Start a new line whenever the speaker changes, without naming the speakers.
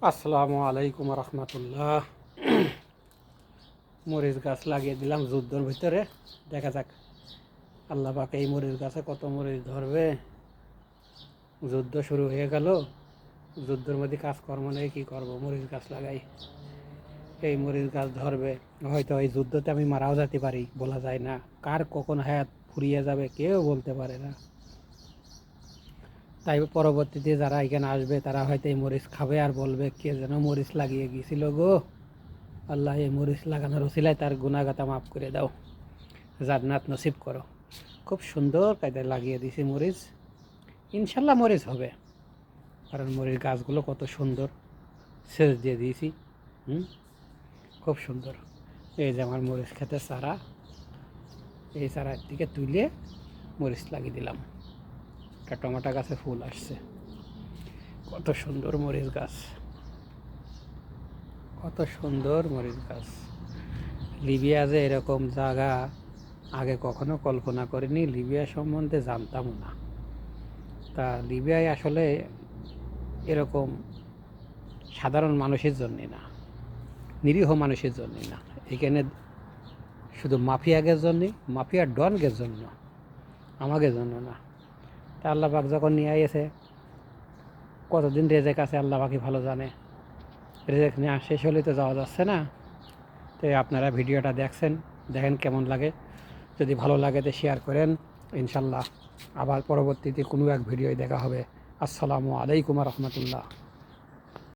আসসালামু আলাইকুম রহমতুল্লাহ। মরিচ গাছ লাগিয়ে দিলাম যুদ্ধর ভিতরে, দেখা যাক আল্লাহ পাক এই মরিচ গাছে কত মরিচ ধরবে। যুদ্ধ শুরু হয়ে গেল, যুদ্ধের মধ্যে কাজকর্ম নেই, কী করবো, মরিচ গাছ লাগাই। এই মরিচ গাছ ধরবে, হয়তো এই যুদ্ধতে আমি মারাও যেতে পারি, বলা যায় না। কার কখন হায়াত ফুরিয়ে যাবে কেউ বলতে পারে না। তাই পরবর্তীতে যারা এখানে আসবে তারা হয়তো এই মরিচ খাবে আর বলবে কে যেন মরিচ লাগিয়ে গিয়েছিল গো, আল্লাহ এই মরিচ লাগানোর ওসিলায় তার গুনাহগাতা মাফ করে দাও, জান্নাত নসিব করো। খুব সুন্দর কায়দায় লাগিয়ে দিয়েছি মরিচ, ইনশাল্লাহ মরিচ হবে। কারণ মরিচ গাছগুলো কত সুন্দর, সেচ দিয়ে দিয়েছি। খুব সুন্দর। এই যে আমার মরিচ খেতে চারা, এই চারার দিকে তুলে মরিচ লাগিয়ে দিলাম। একটা টমেটো গাছে ফুল আসছে। কত সুন্দর মরিচ গাছ, কত সুন্দর মরিচ গাছ। লিবিয়া যে এরকম জায়গা আগে কখনো কল্পনা করিনি, লিবিয়া সম্বন্ধে জানতাম না। তা লিবিয়ায় আসলে এরকম সাধারণ মানুষের জন্যে না, নিরীহ মানুষের জন্যে না, এখানে শুধু মাফিয়াদের জন্যে, মাফিয়ার ডনদের জন্য, আমাদের জন্য না। তা আল্লাহ পাক যখন নিয়ে এসে কতদিন রেজেক আছে আল্লাহ পাকই ভালো জানে। রেজেক নেওয়া শেষ হলে তো যাওয়া যাচ্ছে না। তো আপনারা ভিডিওটা দেখছেন, দেখেন কেমন লাগে। যদি ভালো লাগে তো শেয়ার করেন। ইনশাল্লাহ আবার পরবর্তীতে কোনো এক ভিডিওয় দেখা হবে। আসসালামু আলাইকুম রহমতুল্লাহ।